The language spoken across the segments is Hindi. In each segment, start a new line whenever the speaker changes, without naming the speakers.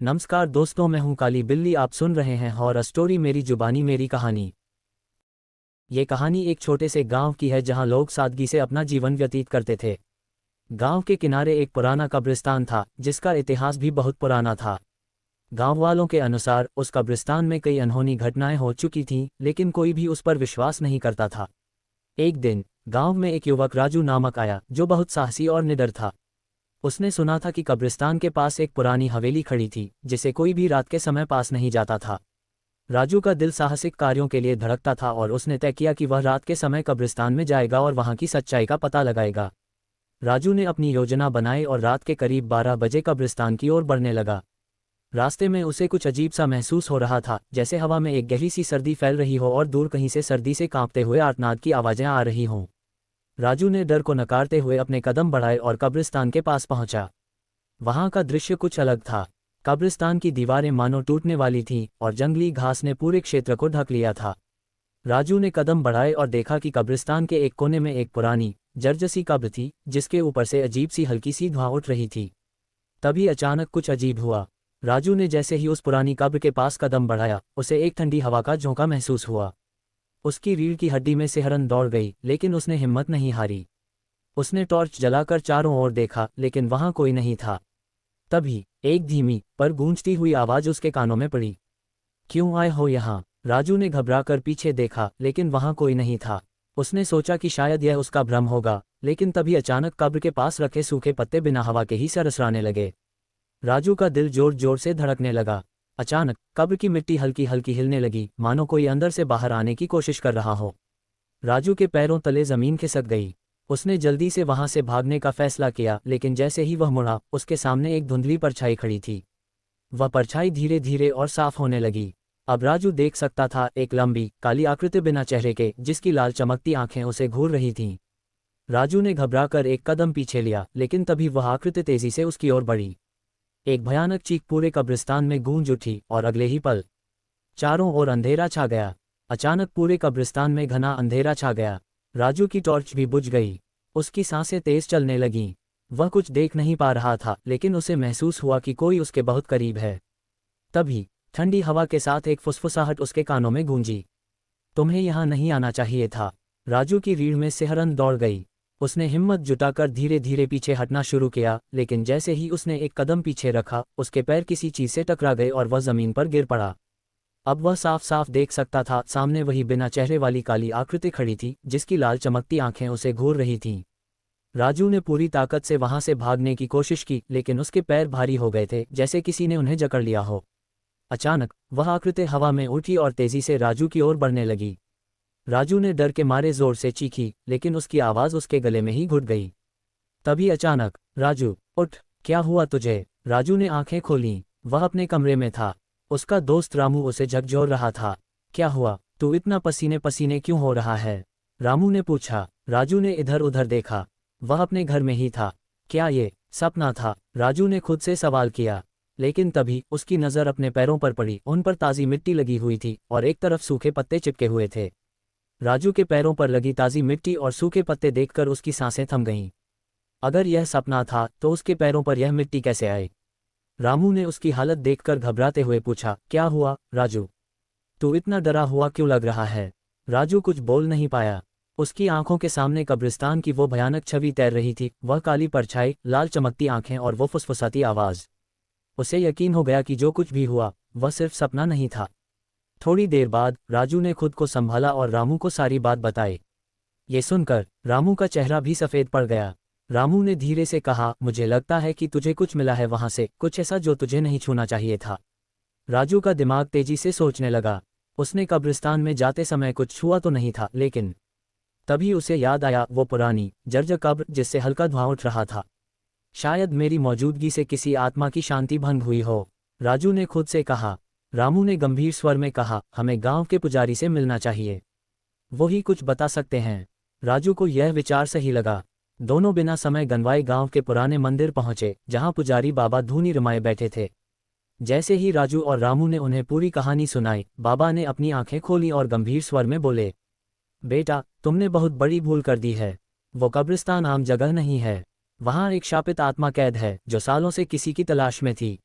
नमस्कार दोस्तों, मैं हूं काली बिल्ली। आप सुन रहे हैं हॉरर स्टोरी मेरी जुबानी मेरी कहानी। ये कहानी एक छोटे से गांव की है जहां लोग सादगी से अपना जीवन व्यतीत करते थे। गांव के किनारे एक पुराना कब्रिस्तान था जिसका इतिहास भी बहुत पुराना था। गांव वालों के अनुसार उस कब्रिस्तान में कई अनहोनी घटनाएं हो चुकी थीं, लेकिन कोई भी उस पर विश्वास नहीं करता था। एक दिन गांव में एक युवक राजू नामक आया जो बहुत साहसी और निडर था। उसने सुना था कि कब्रिस्तान के पास एक पुरानी हवेली खड़ी थी जिसे कोई भी रात के समय पास नहीं जाता था। राजू का दिल साहसिक कार्यों के लिए धड़कता था और उसने तय किया कि वह रात के समय कब्रिस्तान में जाएगा और वहां की सच्चाई का पता लगाएगा। राजू ने अपनी योजना बनाई और रात के करीब 12 बजे कब्रिस्तान की ओर बढ़ने लगा। रास्ते में उसे कुछ अजीब सा महसूस हो रहा था, जैसे हवा में एक गहरी सी सर्दी फैल रही हो और दूर कहीं से सर्दी से कांपते हुए आर्तनाद की आवाजें आ रही हों। राजू ने डर को नकारते हुए अपने कदम बढ़ाए और कब्रिस्तान के पास पहुंचा। वहां का दृश्य कुछ अलग था। कब्रिस्तान की दीवारें मानो टूटने वाली थीं और जंगली घास ने पूरे क्षेत्र को ढक लिया था। राजू ने कदम बढ़ाए और देखा कि कब्रिस्तान के एक कोने में एक पुरानी जर्जसी कब्र थी जिसके ऊपर से अजीब सी हल्की सी धुआं उठ रही थी। तभी अचानक कुछ अजीब हुआ। राजू ने जैसे ही उस पुरानी कब्र के पास कदम बढ़ाया, उसे एक ठंडी हवा का झोंका महसूस हुआ। उसकी रीढ़ की हड्डी में सिहरन दौड़ गई, लेकिन उसने हिम्मत नहीं हारी। उसने टॉर्च जलाकर चारों ओर देखा, लेकिन वहां कोई नहीं था। तभी एक धीमी पर गूंजती हुई आवाज उसके कानों में पड़ी। क्यों आए हो यहाँ? राजू ने घबराकर पीछे देखा, लेकिन वहां कोई नहीं था। उसने सोचा कि शायद यह उसका भ्रम होगा, लेकिन तभी अचानक कब्र के पास रखे सूखे पत्ते बिना हवा के ही सरसराने लगे। राजू का दिल जोर जोर से धड़कने लगा। अचानक कब्र की मिट्टी हल्की हल्की हिलने लगी, मानो कोई अंदर से बाहर आने की कोशिश कर रहा हो। राजू के पैरों तले जमीन खिसक गई। उसने जल्दी से वहां से भागने का फैसला किया, लेकिन जैसे ही वह मुड़ा, उसके सामने एक धुंधली परछाई खड़ी थी। वह परछाई धीरे धीरे और साफ होने लगी। अब राजू देख सकता था, एक लंबी काली आकृति बिना चेहरे के, जिसकी लाल चमकती आंखें उसे घूर रही थीं। राजू ने घबराकर एक कदम पीछे लिया, लेकिन तभी वह आकृति तेजी से उसकी ओर बढ़ी। एक भयानक चीख पूरे कब्रिस्तान में गूंज उठी और अगले ही पल चारों ओर अंधेरा छा गया। अचानक पूरे कब्रिस्तान में घना अंधेरा छा गया। राजू की टॉर्च भी बुझ गई। उसकी सांसें तेज चलने लगीं। वह कुछ देख नहीं पा रहा था, लेकिन उसे महसूस हुआ कि कोई उसके बहुत करीब है। तभी ठंडी हवा के साथ एक फुसफुसाहट उसके कानों में गूंजी। तुम्हें यहाँ नहीं आना चाहिए था। राजू की रीढ़ में सिहरन दौड़ गई। उसने हिम्मत जुटाकर धीरे धीरे पीछे हटना शुरू किया, लेकिन जैसे ही उसने एक कदम पीछे रखा, उसके पैर किसी चीज से टकरा गए और वह जमीन पर गिर पड़ा। अब वह साफ साफ देख सकता था, सामने वही बिना चेहरे वाली काली आकृति खड़ी थी, जिसकी लाल चमकती आंखें उसे घूर रही थीं। राजू ने पूरी ताकत से वहां से भागने की कोशिश की, लेकिन उसके पैर भारी हो गए थे, जैसे किसी ने उन्हें जकड़ लिया हो। अचानक वह आकृति हवा में उठी और तेजी से राजू की ओर बढ़ने लगी। राजू ने डर के मारे जोर से चीखी, लेकिन उसकी आवाज उसके गले में ही घुट गई। तभी अचानक, राजू उठ, क्या हुआ तुझे? राजू ने आंखें खोलीं। वह अपने कमरे में था। उसका दोस्त रामू उसे झकझोर रहा था। क्या हुआ? तू इतना पसीने पसीने क्यों हो रहा है? रामू ने पूछा। राजू ने इधर उधर देखा। वह अपने घर में ही था। क्या ये सपना था? राजू ने खुद से सवाल किया। लेकिन तभी उसकी नज़र अपने पैरों पर पड़ी। उन पर ताज़ी मिट्टी लगी हुई थी और एक तरफ सूखे पत्ते चिपके हुए थे। राजू के पैरों पर लगी ताज़ी मिट्टी और सूखे पत्ते देखकर उसकी सांसें थम गईं। अगर यह सपना था, तो उसके पैरों पर यह मिट्टी कैसे आई? रामू ने उसकी हालत देखकर घबराते हुए पूछा। क्या हुआ राजू? तू इतना डरा हुआ क्यों लग रहा है? राजू कुछ बोल नहीं पाया। उसकी आंखों के सामने कब्रिस्तान की वो भयानक छवि तैर रही थी, वह काली परछाई, लाल चमकती आंखें और वो फुसफुसाती आवाज। उसे यकीन हो गया कि जो कुछ भी हुआ, वह सिर्फ सपना नहीं था। थोड़ी देर बाद राजू ने खुद को संभाला और रामू को सारी बात बताई। ये सुनकर रामू का चेहरा भी सफ़ेद पड़ गया। रामू ने धीरे से कहा, मुझे लगता है कि तुझे कुछ मिला है वहां से, कुछ ऐसा जो तुझे नहीं छूना चाहिए था। राजू का दिमाग तेजी से सोचने लगा। उसने कब्रिस्तान में जाते समय कुछ छुआ तो नहीं था, लेकिन तभी उसे याद आया वो पुरानी जर्जर कब्र जिससे हल्का धुआं उठ रहा था। शायद मेरी मौजूदगी से किसी आत्मा की शांति भंग हुई हो, राजू ने खुद से कहा। रामू ने गंभीर स्वर में कहा, हमें गांव के पुजारी से मिलना चाहिए। वो ही कुछ बता सकते हैं। राजू को यह विचार सही लगा। दोनों बिना समय गंवाए गांव के पुराने मंदिर पहुंचे, जहां पुजारी बाबा धूनी रमाए बैठे थे। जैसे ही राजू और रामू ने उन्हें पूरी कहानी सुनाई, बाबा ने अपनी आंखें खोली और गंभीर स्वर में बोले, बेटा, तुमने बहुत बड़ी भूल कर दी है। वो कब्रिस्तान आम जगह नहीं है। वहां एक शापित आत्मा कैद है, जो सालों से किसी की तलाश में थी।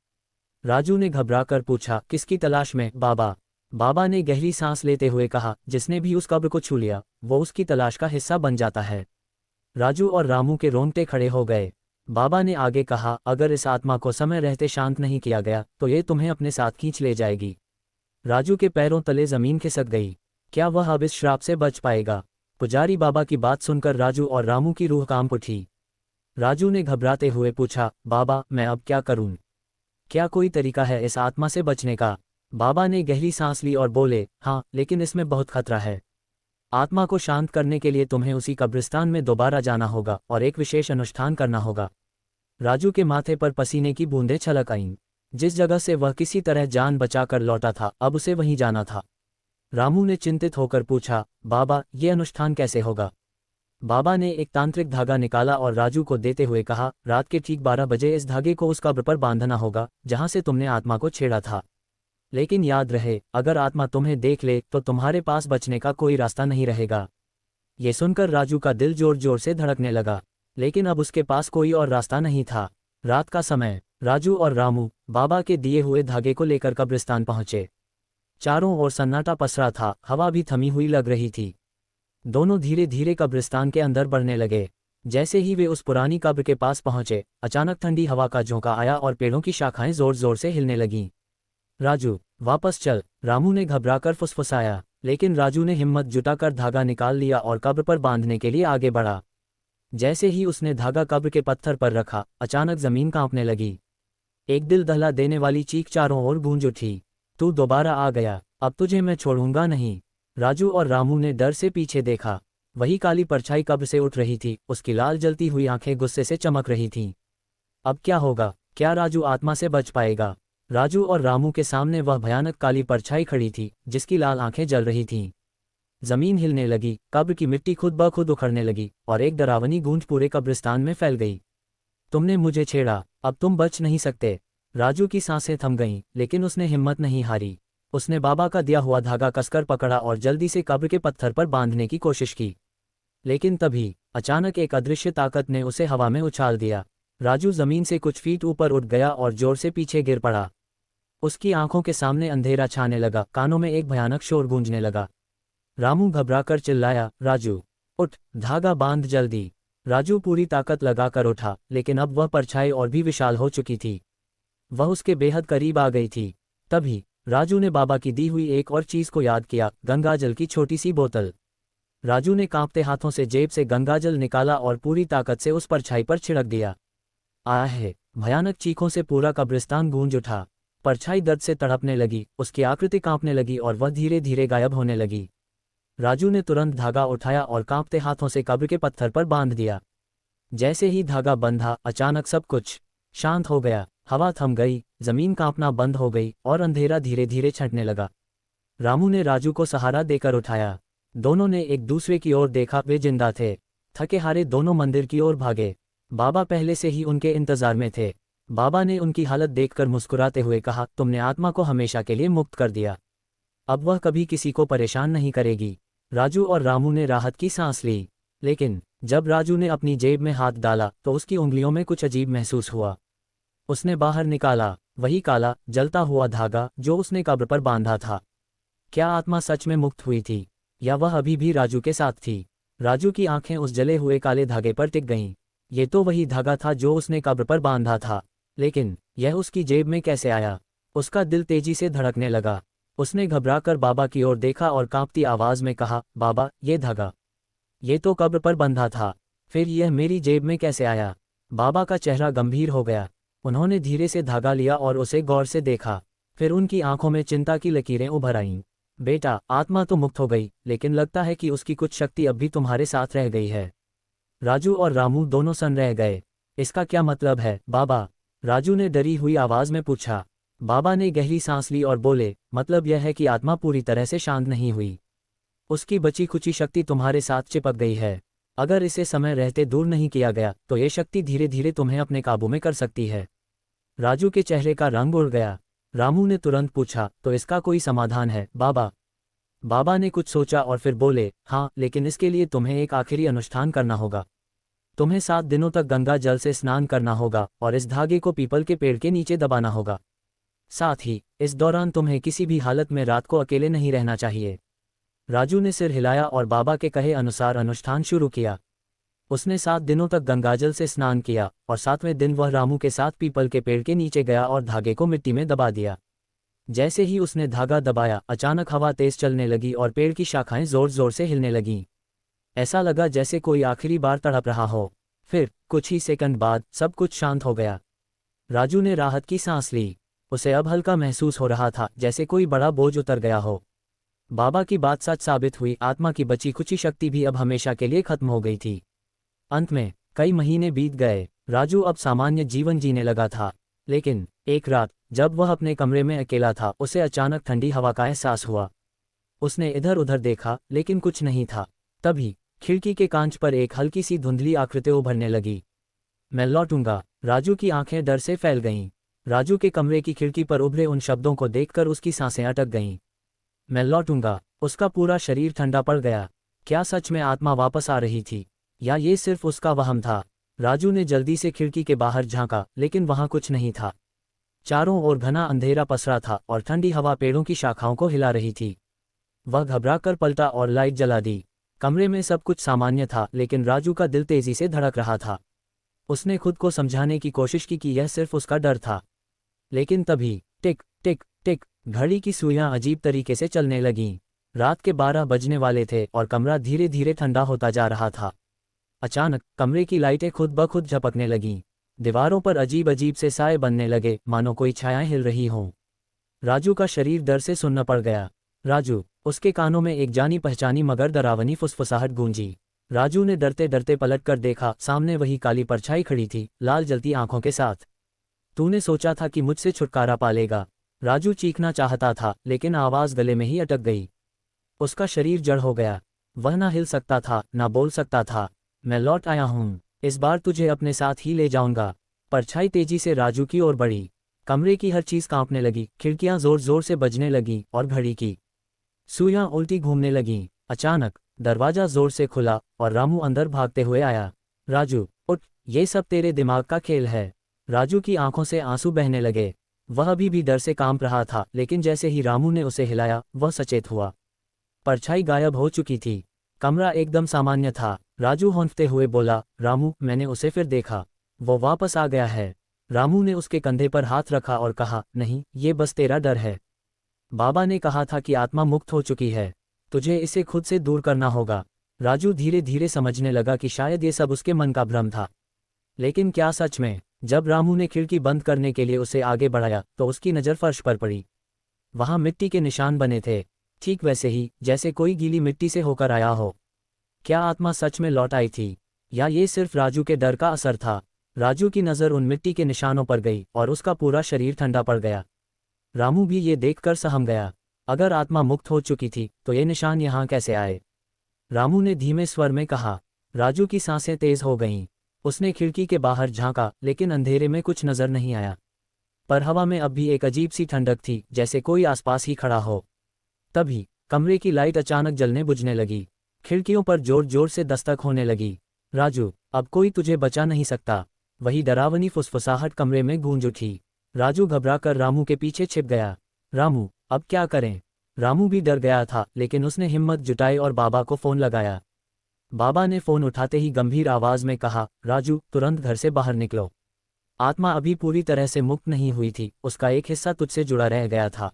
राजू ने घबराकर पूछा, किसकी तलाश में बाबा? बाबा ने गहरी सांस लेते हुए कहा, जिसने भी उस कब्र को छू लिया वो उसकी तलाश का हिस्सा बन जाता है। राजू और रामू के रोंगटे खड़े हो गए। बाबा ने आगे कहा, अगर इस आत्मा को समय रहते शांत नहीं किया गया तो ये तुम्हें अपने साथ खींच ले जाएगी। राजू के पैरों तले जमीन खिसक गई। क्या वह अब इस श्राप से बच पाएगा? पुजारी बाबा की बात सुनकर राजू और रामू की रूह कांप उठी। राजू ने घबराते हुए पूछा, बाबा मैं अब क्या करूं? क्या कोई तरीका है इस आत्मा से बचने का? बाबा ने गहरी सांस ली और बोले, हाँ, लेकिन इसमें बहुत खतरा है। आत्मा को शांत करने के लिए तुम्हें उसी कब्रिस्तान में दोबारा जाना होगा और एक विशेष अनुष्ठान करना होगा। राजू के माथे पर पसीने की बूंदें छलक आईं। जिस जगह से वह किसी तरह जान बचाकर लौटा था अब उसे वहीं जाना था। रामू ने चिंतित होकर पूछा, बाबा ये अनुष्ठान कैसे होगा? बाबा ने एक तांत्रिक धागा निकाला और राजू को देते हुए कहा, रात के ठीक 12 बजे इस धागे को उस कब्र पर बांधना होगा जहां से तुमने आत्मा को छेड़ा था। लेकिन याद रहे, अगर आत्मा तुम्हें देख ले तो तुम्हारे पास बचने का कोई रास्ता नहीं रहेगा। ये सुनकर राजू का दिल जोर जोर से धड़कने लगा, लेकिन अब उसके पास कोई और रास्ता नहीं था। रात का समय, राजू और रामू बाबा के दिए हुए धागे को लेकर कब्रिस्तान पहुंचे। चारों ओर सन्नाटा पसरा था, हवा भी थमी हुई लग रही थी। दोनों धीरे धीरे कब्रिस्तान के अंदर बढ़ने लगे। जैसे ही वे उस पुरानी कब्र के पास पहुंचे, अचानक ठंडी हवा का झोंका आया और पेड़ों की शाखाएं जोर जोर से हिलने लगीं। राजू वापस चल, रामू ने घबराकर फुसफुसाया, लेकिन राजू ने हिम्मत जुटाकर धागा निकाल लिया और कब्र पर बांधने के लिए आगे बढ़ा। जैसे ही उसने धागा कब्र के पत्थर पर रखा, अचानक जमीन कांपने लगी। एक दिल दहला देने वाली चीख चारों ओर गूंज उठी, तू दोबारा आ गया, अब तुझे मैं छोड़ूंगा नहीं। राजू और रामू ने डर से पीछे देखा। वही काली परछाई कब्र से उठ रही थी, उसकी लाल जलती हुई आंखें गुस्से से चमक रही थीं। अब क्या होगा? क्या राजू आत्मा से बच पाएगा? राजू और रामू के सामने वह भयानक काली परछाई खड़ी थी जिसकी लाल आंखें जल रही थीं। जमीन हिलने लगी, कब्र की मिट्टी खुद ब खुद उखड़ने लगी और एक डरावनी गूंज पूरे कब्रिस्तान में फैल गई। तुमने मुझे छेड़ा, अब तुम बच नहीं सकते। राजू की सांसें थम गईं, लेकिन उसने हिम्मत नहीं हारी। उसने बाबा का दिया हुआ धागा कसकर पकड़ा और जल्दी से कब्र के पत्थर पर बांधने की कोशिश की। लेकिन तभी अचानक एक अदृश्य ताकत ने उसे हवा में उछाल दिया। राजू जमीन से कुछ फीट ऊपर उठ गया और जोर से पीछे गिर पड़ा। उसकी आंखों के सामने अंधेरा छाने लगा, कानों में एक भयानक शोर गूंजने लगा। रामू घबराकर चिल्लाया, राजू उठ, धागा बांध जल्दी। राजू पूरी ताकत लगाकर उठा, लेकिन अब वह परछाई और भी विशाल हो चुकी थी। वह उसके बेहद करीब आ गई थी। तभी राजू ने बाबा की दी हुई एक और चीज को याद किया, गंगाजल की छोटी सी बोतल। राजू ने कांपते हाथों से जेब से गंगाजल निकाला और पूरी ताकत से उस परछाई पर छिड़क दिया। आहे! भयानक चीखों से पूरा कब्रिस्तान गूंज उठा। परछाई दर्द से तड़पने लगी, उसकी आकृति कांपने लगी और वह धीरे धीरे गायब होने लगी। राजू ने तुरंत धागा उठाया और कांपते हाथों से कब्र के पत्थर पर बांध दिया। जैसे ही धागा बंधा, अचानक सब कुछ शांत हो गया। हवा थम गई, जमीन कांपना बंद हो गई और अंधेरा धीरे धीरे छंटने लगा। रामू ने राजू को सहारा देकर उठाया। दोनों ने एक दूसरे की ओर देखा, वे जिंदा थे। थके हारे दोनों मंदिर की ओर भागे। बाबा पहले से ही उनके इंतजार में थे। बाबा ने उनकी हालत देखकर मुस्कुराते हुए कहा, तुमने आत्मा को हमेशा के लिए मुक्त कर दिया। अब वह कभी किसी को परेशान नहीं करेगी। राजू और रामू ने राहत की सांस ली, लेकिन जब राजू ने अपनी जेब में हाथ डाला तो उसकी उंगलियों में कुछ अजीब महसूस हुआ। उसने बाहर निकाला वही काला जलता हुआ धागा जो उसने कब्र पर बांधा था। क्या आत्मा सच में मुक्त हुई थी, या वह अभी भी राजू के साथ थी? राजू की आंखें उस जले हुए काले धागे पर टिक गईं। ये तो वही धागा था जो उसने कब्र पर बांधा था, लेकिन यह उसकी जेब में कैसे आया? उसका दिल तेजी से धड़कने लगा। उसने घबराकर बाबा की ओर देखा और कांपती आवाज में कहा, बाबा ये धागा, ये तो कब्र पर बंधा था, फिर यह मेरी जेब में कैसे आया? बाबा का चेहरा गंभीर हो गया। उन्होंने धीरे से धागा लिया और उसे गौर से देखा। फिर उनकी आंखों में चिंता की लकीरें उभर आईं। बेटा, आत्मा तो मुक्त हो गई, लेकिन लगता है कि उसकी कुछ शक्ति अब भी तुम्हारे साथ रह गई है। राजू और रामू दोनों सन रह गए। इसका क्या मतलब है बाबा? राजू ने डरी हुई आवाज में पूछा। बाबा ने गहरी सांस ली और बोले, मतलब यह है कि आत्मा पूरी तरह से शांत नहीं हुई। उसकी बची खुची शक्ति तुम्हारे साथ चिपक गई है। अगर इसे समय रहते दूर नहीं किया गया तो ये शक्ति धीरे धीरे तुम्हें अपने काबू में कर सकती है। राजू के चेहरे का रंग उड़ गया। रामू ने तुरंत पूछा, तो इसका कोई समाधान है बाबा? बाबा ने कुछ सोचा और फिर बोले, हाँ, लेकिन इसके लिए तुम्हें एक आखिरी अनुष्ठान करना होगा। तुम्हें 7 दिनों तक गंगा जल से स्नान करना होगा और इस धागे को पीपल के पेड़ के नीचे दबाना होगा। साथ ही इस दौरान तुम्हें किसी भी हालत में रात को अकेले नहीं रहना चाहिए। राजू ने सिर हिलाया और बाबा के कहे अनुसार अनुष्ठान शुरू किया। उसने 7 दिनों तक गंगाजल से स्नान किया और 7वें दिन वह रामू के साथ पीपल के पेड़ के नीचे गया और धागे को मिट्टी में दबा दिया। जैसे ही उसने धागा दबाया, अचानक हवा तेज चलने लगी और पेड़ की शाखाएं जोर जोर से हिलने लगीं। ऐसा लगा जैसे कोई आखिरी बार तड़प रहा हो। फिर कुछ ही सेकंड बाद सब कुछ शांत हो गया। राजू ने राहत की सांस ली। उसे अब हल्का महसूस हो रहा था, जैसे कोई बड़ा बोझ उतर गया हो। बाबा की बात सच साबित हुई, आत्मा की बची खुची शक्ति भी अब हमेशा के लिए खत्म हो गई थी। अंत में कई महीने बीत गए। राजू अब सामान्य जीवन जीने लगा था, लेकिन एक रात जब वह अपने कमरे में अकेला था, उसे अचानक ठंडी हवा का एहसास हुआ। उसने इधर उधर देखा, लेकिन कुछ नहीं था। तभी खिड़की के कांच पर एक हल्की सी धुंधली आकृति उभरने लगी। मैं लौटूंगा। राजू की आंखें डर से फैल गईं। राजू के कमरे की खिड़की पर उभरे उन शब्दों को देखकर उसकी सांसें अटक गईं। मैं लौटूंगा। उसका पूरा शरीर ठंडा पड़ गया। क्या सच में आत्मा वापस आ रही थी, या ये सिर्फ उसका वहम था? राजू ने जल्दी से खिड़की के बाहर झांका, लेकिन वहां कुछ नहीं था। चारों ओर घना अंधेरा पसरा था और ठंडी हवा पेड़ों की शाखाओं को हिला रही थी। वह घबराकर पलटा और लाइट जला दी। कमरे में सब कुछ सामान्य था, लेकिन राजू का दिल तेजी से धड़क रहा था। उसने खुद को समझाने की कोशिश की कि यह सिर्फ उसका डर था। लेकिन तभी टिक टिक टिक घड़ी की सुइयां अजीब तरीके से चलने लगीं। रात के 12 बजने वाले थे और कमरा धीरे धीरे ठंडा होता जा रहा था। अचानक कमरे की लाइटें खुद ब खुद झपकने लगीं। दीवारों पर अजीब अजीब से साए बनने लगे, मानो कोई छायाएं हिल रही हों। राजू का शरीर डर से सुन्न पड़ गया। राजू। उसके कानों में एक जानी पहचानी मगर डरावनी फुसफुसाहट गूंजी। राजू ने डरते डरते पलट कर देखा। सामने वही काली परछाई खड़ी थी, लाल जलती आंखों के साथ। तूने सोचा था कि मुझसे छुटकारा पालेगा? राजू चीखना चाहता था, लेकिन आवाज गले में ही अटक गई। उसका शरीर जड़ हो गया। वह ना हिल सकता था, ना बोल सकता था। मैं लौट आया हूं। इस बार तुझे अपने साथ ही ले जाऊंगा। परछाई तेजी से राजू की ओर बढ़ी। कमरे की हर चीज कांपने लगी। खिड़कियां जोर जोर से बजने लगीं और घड़ी की सुइयां उल्टी घूमने लगीं। अचानक दरवाजा जोर से खुला और रामू अंदर भागते हुए आया। राजू, उठ, ये सब तेरे दिमाग का खेल है। राजू की आंखों से आंसू बहने लगे। वह अभी भी डर से कांप रहा था, लेकिन जैसे ही रामू ने उसे हिलाया, वह सचेत हुआ। परछाई गायब हो चुकी थी। कमरा एकदम सामान्य था। राजू हौंफते हुए बोला, रामू, मैंने उसे फिर देखा। वो वापस आ गया है। रामू ने उसके कंधे पर हाथ रखा और कहा, नहीं, ये बस तेरा डर है। बाबा ने कहा था कि आत्मा मुक्त हो चुकी है। तुझे इसे खुद से दूर करना होगा। राजू धीरे धीरे समझने लगा कि शायद ये सब उसके मन का भ्रम था। लेकिन क्या सच में? जब रामू ने खिड़की बंद करने के लिए उसे आगे बढ़ाया, तो उसकी नज़र फर्श पर पड़ी। वहां मिट्टी के निशान बने थे, ठीक वैसे ही जैसे कोई गीली मिट्टी से होकर आया हो। क्या आत्मा सच में लौट आई थी, या ये सिर्फ राजू के डर का असर था? राजू की नज़र उन मिट्टी के निशानों पर गई और उसका पूरा शरीर ठंडा पड़ गया। रामू भी ये देखकर सहम गया। अगर आत्मा मुक्त हो चुकी थी, तो ये निशान यहाँ कैसे आए? रामू ने धीमे स्वर में कहा। राजू की सांसें तेज हो गईं। उसने खिड़की के बाहर झांका, लेकिन अंधेरे में कुछ नजर नहीं आया। पर हवा में अब भी एक अजीब सी ठंडक थी, जैसे कोई आसपास ही खड़ा हो। तभी कमरे की लाइट अचानक जलने बुझने लगी। खिड़कियों पर जोर जोर से दस्तक होने लगी। राजू, अब कोई तुझे बचा नहीं सकता। वही डरावनी फुसफुसाहट कमरे में गूंज उठी। राजू घबराकर रामू के पीछे छिप गया। रामू, अब क्या करें? रामू भी डर गया था, लेकिन उसने हिम्मत जुटाई और बाबा को फोन लगाया। बाबा ने फोन उठाते ही गंभीर आवाज में कहा, राजू, तुरंत घर से बाहर निकलो। आत्मा अभी पूरी तरह से मुक्त नहीं हुई थी, उसका एक हिस्सा तुझसे जुड़ा रह गया था।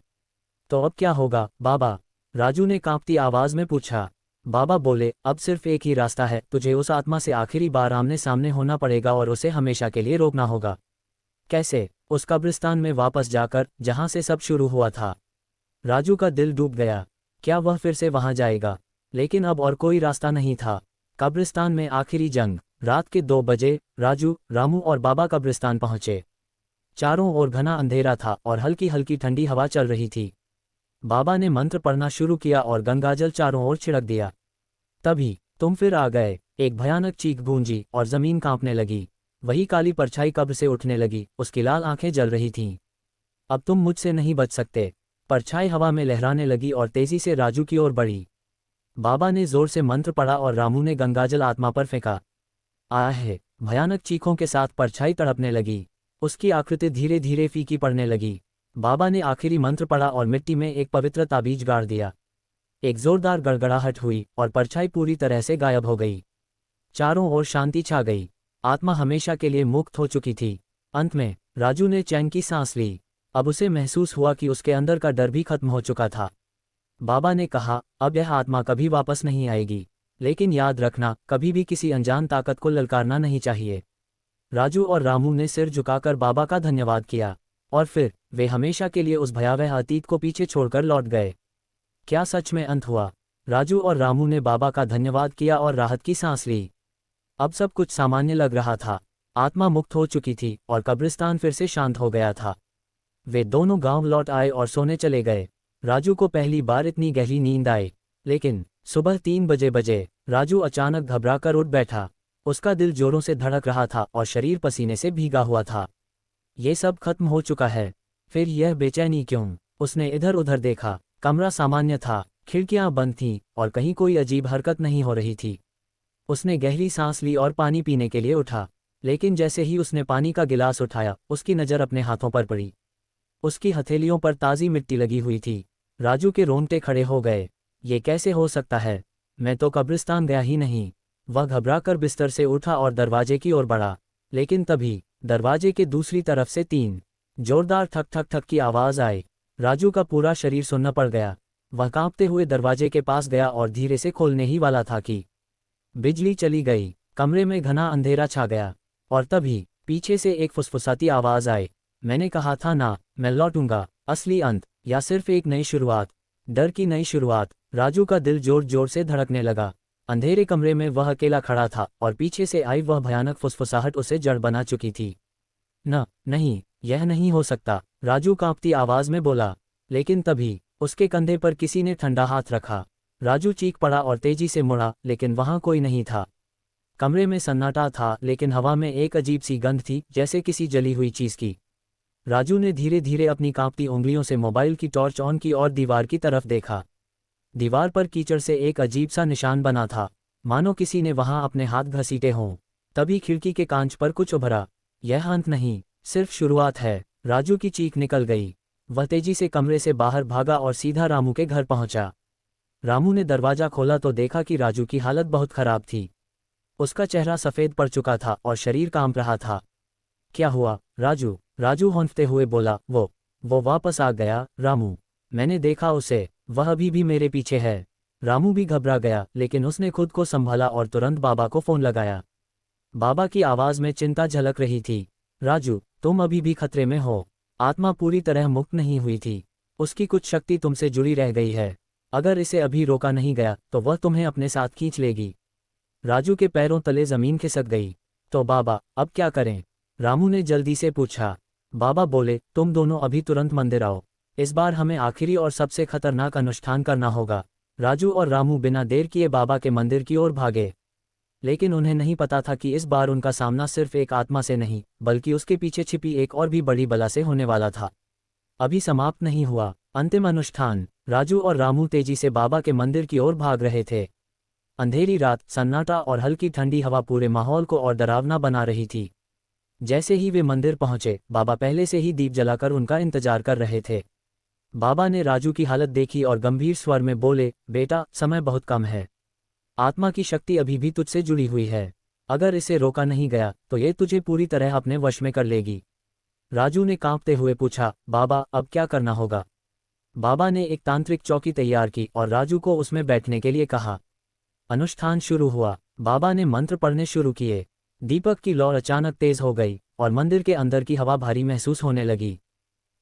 तो अब क्या होगा, बाबा? राजू ने कांपती आवाज में पूछा। बाबा बोले, अब सिर्फ एक ही रास्ता है, तुझे उस आत्मा से आखिरी बार आमने सामने होना पड़ेगा और उसे हमेशा के लिए रोकना होगा। कैसे? उस कब्रिस्तान में वापस जाकर, जहां से सब शुरू हुआ था। राजू का दिल डूब गया। क्या वह फिर से वहां जाएगा? लेकिन अब और कोई रास्ता नहीं था। कब्रिस्तान में आखिरी जंग। रात के 2 बजे राजू, रामू और बाबा कब्रिस्तान पहुंचे। चारों ओर घना अंधेरा था और हल्की हल्की ठंडी हवा चल रही थी। बाबा ने मंत्र पढ़ना शुरू किया और गंगाजल चारों ओर छिड़क दिया। तभी तुम फिर आ गए। एक भयानक चीख गूंजी और जमीन कांपने लगी। वही काली परछाई कब्र से उठने लगी, उसकी लाल आंखें जल रही थीं। अब तुम मुझसे नहीं बच सकते। परछाई हवा में लहराने लगी और तेजी से राजू की ओर बढ़ी। बाबा ने जोर से मंत्र पढ़ा और रामू ने गंगाजल आत्मा पर फेंका। आहे! भयानक चीखों के साथ परछाई तड़पने लगी। उसकी आकृति धीरे धीरे फीकी पड़ने लगी। बाबा ने आखिरी मंत्र पढ़ा और मिट्टी में एक पवित्र ताबीज गाड़ दिया। एक जोरदार गड़गड़ाहट हुई और परछाई पूरी तरह से गायब हो गई। चारों ओर शांति छा गई। आत्मा हमेशा के लिए मुक्त हो चुकी थी। अंत में राजू ने चैन की सांस ली। अब उसे महसूस हुआ कि उसके अंदर का डर भी खत्म हो चुका था। बाबा ने कहा, अब यह आत्मा कभी वापस नहीं आएगी, लेकिन याद रखना, कभी भी किसी अनजान ताकत को ललकारना नहीं चाहिए। राजू और रामू ने सिर झुकाकर बाबा का धन्यवाद किया और फिर वे हमेशा के लिए उस भयावह अतीत को पीछे छोड़कर लौट गए। क्या सच में अंत हुआ? राजू और रामू ने बाबा का धन्यवाद किया और राहत की सांस ली। अब सब कुछ सामान्य लग रहा था। आत्मा मुक्त हो चुकी थी और कब्रिस्तान फिर से शांत हो गया था। वे दोनों गांव लौट आए और सोने चले गए। राजू को पहली बार इतनी गहरी नींद आई, लेकिन सुबह 3 बजे राजू अचानक घबराकर उठ बैठा। उसका दिल जोरों से धड़क रहा था और शरीर पसीने से भीगा हुआ था। ये सब खत्म हो चुका है, फिर यह बेचैनी क्यों? उसने इधर उधर देखा। कमरा सामान्य था, खिड़कियां बंद थीं और कहीं कोई अजीब हरकत नहीं हो रही थी। उसने गहरी सांस ली और पानी पीने के लिए उठा, लेकिन जैसे ही उसने पानी का गिलास उठाया, उसकी नज़र अपने हाथों पर पड़ी। उसकी हथेलियों पर ताज़ी मिट्टी लगी हुई थी। राजू के रोंगटे खड़े हो गए। ये कैसे हो सकता है? मैं तो कब्रिस्तान गया ही नहीं। वह घबराकर बिस्तर से उठा और दरवाजे की ओर बढ़ा, लेकिन तभी दरवाजे के दूसरी तरफ से 3 जोरदार ठक ठक ठक की आवाज़ आई। राजू का पूरा शरीर सुन्न पड़ गया। वह कांपते हुए दरवाजे के पास गया और धीरे से खोलने ही वाला था कि बिजली चली गई। कमरे में घना अंधेरा छा गया और तभी पीछे से एक फुसफुसाती आवाज़ आई, मैंने कहा था ना, मैं लौटूंगा। असली अंत या सिर्फ एक नई शुरुआत? डर की नई शुरुआत। राजू का दिल जोर जोर से धड़कने लगा। अंधेरे कमरे में वह अकेला खड़ा था और पीछे से आई वह भयानक फुसफुसाहट उसे जड़ बना चुकी थी। नहीं, यह नहीं हो सकता, राजू कांपती आवाज़ में बोला। लेकिन तभी उसके कंधे पर किसी ने ठंडा हाथ रखा। राजू चीख पड़ा और तेजी से मुड़ा, लेकिन वहां कोई नहीं था। कमरे में सन्नाटा था, लेकिन हवा में एक अजीब सी गंध थी, जैसे किसी जली हुई चीज़ की। राजू ने धीरे धीरे अपनी कांपती उंगलियों से मोबाइल की टॉर्च ऑन की और दीवार की तरफ देखा। दीवार पर कीचड़ से एक अजीब सा निशान बना था, मानो किसी ने वहां अपने हाथ घसीटे हों। तभी खिड़की के कांच पर कुछ उभरा। यह अंत नहीं, सिर्फ शुरुआत है। राजू की चीख निकल गई। वह तेजी से कमरे से बाहर भागा और सीधा रामू के घर पहुंचा। रामू ने दरवाजा खोला तो देखा कि राजू की हालत बहुत खराब थी। उसका चेहरा सफ़ेद पड़ चुका था और शरीर कांप रहा था। क्या हुआ राजू? राजू हौंफते हुए बोला, वो वापस आ गया रामू। मैंने देखा उसे, वह अभी भी मेरे पीछे है। रामू भी घबरा गया, लेकिन उसने खुद को संभाला और तुरंत बाबा को फ़ोन लगाया। बाबा की आवाज़ में चिंता झलक रही थी। राजू, तुम अभी भी खतरे में हो। आत्मा पूरी तरह मुक्त नहीं हुई थी। उसकी कुछ शक्ति तुमसे जुड़ी रह गई है। अगर इसे अभी रोका नहीं गया तो वह तुम्हें अपने साथ खींच लेगी। राजू के पैरों तले ज़मीन खिसक गई। तो बाबा, अब क्या करें? रामू ने जल्दी से पूछा। बाबा बोले, तुम दोनों अभी तुरंत मंदिर आओ। इस बार हमें आखिरी और सबसे खतरनाक अनुष्ठान करना होगा। राजू और रामू बिना देर किए बाबा के मंदिर की ओर भागे। लेकिन उन्हें नहीं पता था कि इस बार उनका सामना सिर्फ एक आत्मा से नहीं, बल्कि उसके पीछे छिपी एक और भी बड़ी बला से होने वाला था। अभी समाप्त नहीं हुआ। अंतिम अनुष्ठान। राजू और रामू तेजी से बाबा के मंदिर की ओर भाग रहे थे। अंधेरी रात, सन्नाटा और हल्की ठंडी हवा पूरे माहौल को और डरावना बना रही थी। जैसे ही वे मंदिर पहुंचे, बाबा पहले से ही दीप जलाकर उनका इंतजार कर रहे थे। बाबा ने राजू की हालत देखी और गंभीर स्वर में बोले, बेटा, समय बहुत कम है। आत्मा की शक्ति अभी भी तुझसे जुड़ी हुई है। अगर इसे रोका नहीं गया तो ये तुझे पूरी तरह अपने वश में कर लेगी। राजू ने कांपते हुए पूछा, बाबा, अब क्या करना होगा? बाबा ने एक तांत्रिक चौकी तैयार की और राजू को उसमें बैठने के लिए कहा। अनुष्ठान शुरू हुआ। बाबा ने मंत्र पढ़ने शुरू किए। दीपक की लौ अचानक तेज हो गई और मंदिर के अंदर की हवा भारी महसूस होने लगी।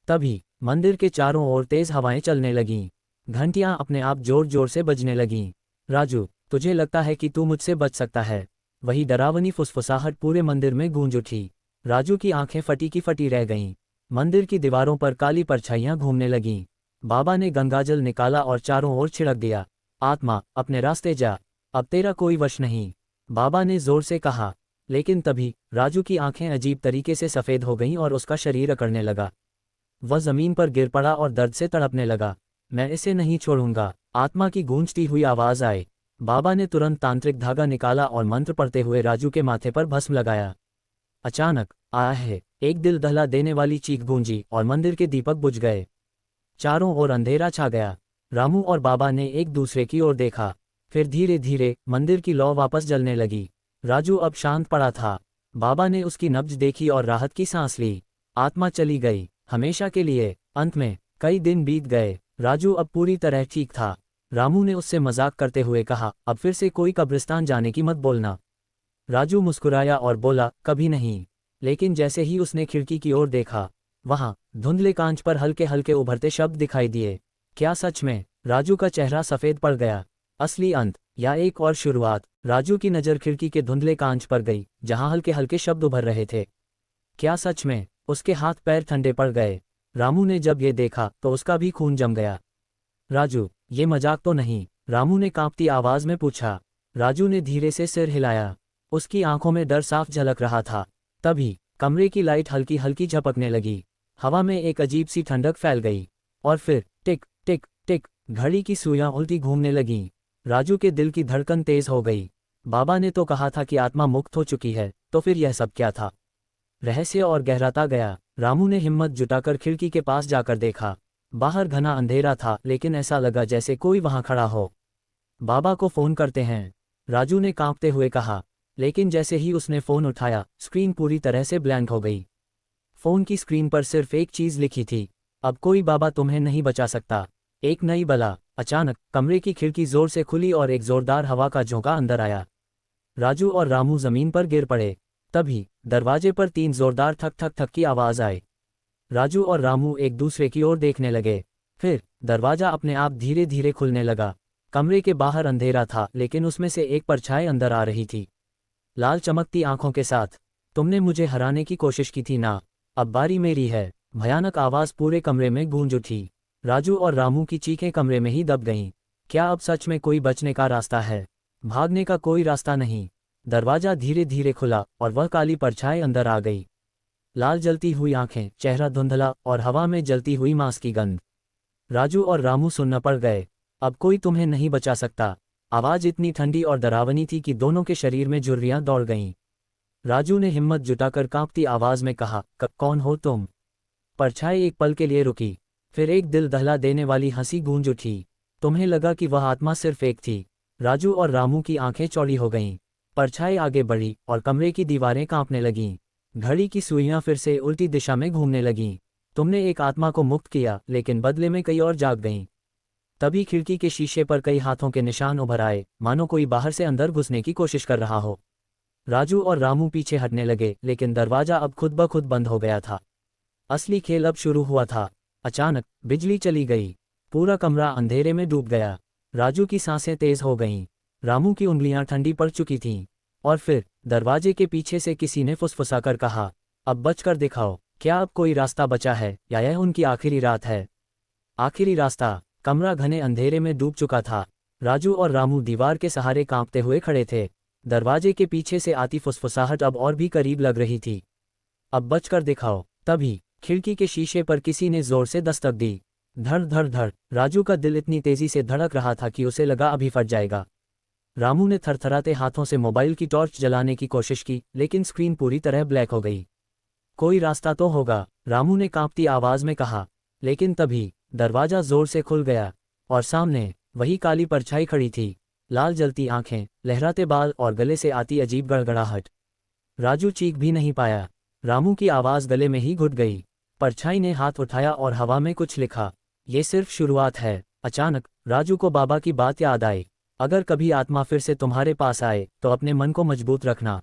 तभी मंदिर के चारों ओर तेज हवाएं चलने लगीं। घंटियां अपने आप जोर जोर से बजने लगीं। राजू, तुझे लगता है कि तू मुझसे बच सकता है? वही डरावनी फुसफुसाहट पूरे मंदिर में गूंज उठी। राजू की आंखें फटी की फटी रह गईं। मंदिर की दीवारों पर काली परछाइयां घूमने लगीं। बाबा ने गंगाजल निकाला और चारों ओर छिड़क दिया। आत्मा, अपने रास्ते जा, अब तेरा कोई वश नहीं, बाबा ने जोर से कहा। लेकिन तभी राजू की आंखें अजीब तरीके से सफ़ेद हो गईं और उसका शरीर अकड़ने लगा। वह ज़मीन पर गिर पड़ा और दर्द से तड़पने लगा। मैं इसे नहीं छोड़ूंगा, आत्मा की गूंजती हुई आवाज़ आई। बाबा ने तुरंत तांत्रिक धागा निकाला और मंत्र पढ़ते हुए राजू के माथे पर भस्म लगाया। अचानक आया है, एक दिल दहला देने वाली चीख गूंजी और मंदिर के दीपक बुझ गए। चारों ओर अंधेरा छा गया। रामू और बाबा ने एक दूसरे की ओर देखा। फिर धीरे धीरे मंदिर की लौ वापस जलने लगी। राजू अब शांत पड़ा था। बाबा ने उसकी नब्ज देखी और राहत की सांस ली। आत्मा चली गई, हमेशा के लिए। अंत में कई दिन बीत गए। राजू अब पूरी तरह ठीक था। रामू ने उससे मजाक करते हुए कहा, अब फिर से कोई कब्रिस्तान जाने की मत बोलना। राजू मुस्कुराया और बोला, कभी नहीं। लेकिन जैसे ही उसने खिड़की की ओर देखा, वहां धुंधले कांच पर हल्के हल्के उभरते शब्द दिखाई दिए। क्या सच में? राजू का चेहरा सफेद पड़ गया। असली अंत या एक और शुरुआत? राजू की नज़र खिड़की के धुंधले कांच पर गई, जहां हल्के हल्के शब्द उभर रहे थे। क्या सच में? उसके हाथ पैर ठंडे पड़ गए। रामू ने जब ये देखा तो उसका भी खून जम गया। राजू, ये मजाक तो नहीं? रामू ने कांपती आवाज में पूछा। राजू ने धीरे से सिर हिलाया। उसकी आंखों में डर साफ झलक रहा था। तभी कमरे की लाइट हल्की हल्की झपकने लगी। हवा में एक अजीब सी ठंडक फैल गई। और फिर टिक टिक टिक, घड़ी की सुइयां उल्टी घूमने लगीं। राजू के दिल की धड़कन तेज हो गई। बाबा ने तो कहा था कि आत्मा मुक्त हो चुकी है, तो फिर यह सब क्या था? रहस्य और गहराता गया। रामू ने हिम्मत जुटाकर खिड़की के पास जाकर देखा। बाहर घना अंधेरा था, लेकिन ऐसा लगा जैसे कोई वहां खड़ा हो। बाबा को फोन करते हैं, राजू ने कांपते हुए कहा। लेकिन जैसे ही उसने फोन उठाया, स्क्रीन पूरी तरह से ब्लैंक हो गई। फोन की स्क्रीन पर सिर्फ एक चीज लिखी थी, अब कोई बाबा तुम्हें नहीं बचा सकता। एक नई बला। अचानक कमरे की खिड़की जोर से खुली और एक जोरदार हवा का झोंका अंदर आया। राजू और रामू जमीन पर गिर पड़े। तभी दरवाजे पर 3 जोरदार थक थक थक की आवाज आई। राजू और रामू एक दूसरे की ओर देखने लगे। फिर दरवाजा अपने आप धीरे धीरे खुलने लगा। कमरे के बाहर अंधेरा था, लेकिन उसमें से एक परछाई अंदर आ रही थी, लाल चमकती आंखों के साथ। तुमने मुझे हराने की कोशिश की थी ना, अब बारी मेरी है। भयानक आवाज पूरे कमरे में गूंज उठी। राजू और रामू की चीखें कमरे में ही दब गईं। क्या अब सच में कोई बचने का रास्ता है? भागने का कोई रास्ता नहीं। दरवाजा धीरे धीरे खुला और वह काली परछाई अंदर आ गई। लाल जलती हुई आंखें, चेहरा धुंधला और हवा में जलती हुई मांस की गंध। राजू और रामू सुन्न पड़ गए। अब कोई तुम्हें नहीं बचा सकता। आवाज इतनी ठंडी और डरावनी थी कि दोनों के शरीर में झुर्रियां दौड़ गईं। राजू ने हिम्मत जुटाकर कांपती आवाज में कहा, कौन हो तुम? परछाई एक पल के लिए रुकी। फिर एक दिल दहला देने वाली हंसी गूंज उठी। तुम्हें लगा कि वह आत्मा सिर्फ एक थी। राजू और रामू की आंखें चौड़ी हो गईं। परछाई आगे बढ़ी और कमरे की दीवारें कांपने लगीं। घड़ी की सुइयां फिर से उल्टी दिशा में घूमने लगीं। तुमने एक आत्मा को मुक्त किया, लेकिन बदले में कई और जाग गईं। तभी खिड़की के शीशे पर कई हाथों के निशान उभर आए, मानो कोई बाहर से अंदर घुसने की कोशिश कर रहा हो। राजू और रामू पीछे हटने लगे, लेकिन दरवाजा अब खुद ब खुद बंद हो गया था। असली खेल अब शुरू हुआ था। अचानक बिजली चली गई। पूरा कमरा अंधेरे में डूब गया। राजू की सांसें तेज हो गईं। रामू की उंगलियां ठंडी पड़ चुकी थीं। और फिर दरवाजे के पीछे से किसी ने फुसफुसाकर कहा, अब बचकर दिखाओ। क्या अब कोई रास्ता बचा है, या यह उनकी आखिरी रात है? आखिरी रास्ता। कमरा घने अंधेरे में डूब चुका था। राजू और रामू दीवार के सहारे कांपते हुए खड़े थे। दरवाजे के पीछे से आती फुसफुसाहट अब और भी करीब लग रही थी। अब बचकर दिखाओ। तभी खिड़की के शीशे पर किसी ने जोर से दस्तक दी। धड़ धड़ धड़। राजू का दिल इतनी तेजी से धड़क रहा था कि उसे लगा अभी फट जाएगा। रामू ने थरथराते हाथों से मोबाइल की टॉर्च जलाने की कोशिश की, लेकिन स्क्रीन पूरी तरह ब्लैक हो गई। कोई रास्ता तो होगा, रामू ने कांपती आवाज में कहा। लेकिन तभी दरवाजा जोर से खुल गया और सामने वही काली परछाई खड़ी थी। लाल जलती आंखें, लहराते बाल और गले से आती अजीब गड़गड़ाहट। राजू चीख भी नहीं पाया। रामू की आवाज गले में ही घुट गई। परछाई ने हाथ उठाया और हवा में कुछ लिखा। ये सिर्फ शुरुआत है। अचानक राजू को बाबा की बात याद आई। अगर कभी आत्मा फिर से तुम्हारे पास आए तो अपने मन को मजबूत रखना।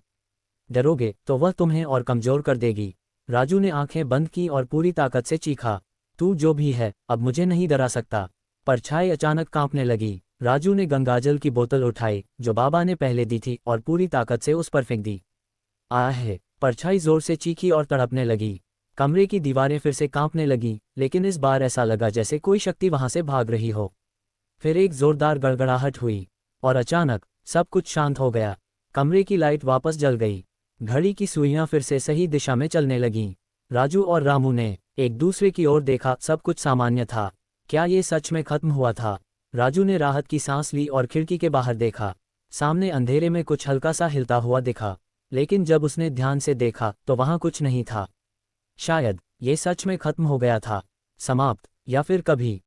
डरोगे तो वह तुम्हें और कमजोर कर देगी। राजू ने आंखें बंद की और पूरी ताकत से चीखा, तू जो भी है, अब मुझे नहीं डरा सकता। परछाई अचानक कांपने लगी। राजू ने गंगाजल की बोतल उठाई, जो बाबा ने पहले दी थी, और पूरी ताकत से उस पर फेंक दी। आहे! परछाई जोर से चीखी और तड़पने लगी। कमरे की दीवारें फिर से कांपने लगीं, लेकिन इस बार ऐसा लगा जैसे कोई शक्ति वहां से भाग रही हो। फिर एक जोरदार गड़गड़ाहट हुई और अचानक सब कुछ शांत हो गया। कमरे की लाइट वापस जल गई। घड़ी की सुइयां फिर से सही दिशा में चलने लगीं। राजू और रामू ने एक दूसरे की ओर देखा। सब कुछ सामान्य था। क्या ये सच में खत्म हुआ था? राजू ने राहत की सांस ली और खिड़की के बाहर देखा। सामने अंधेरे में कुछ हल्का सा हिलता हुआ दिखा। लेकिन जब उसने ध्यान से देखा तो वहाँ कुछ नहीं था। शायद ये सच में खत्म हो गया था, समाप्त, या फिर कभी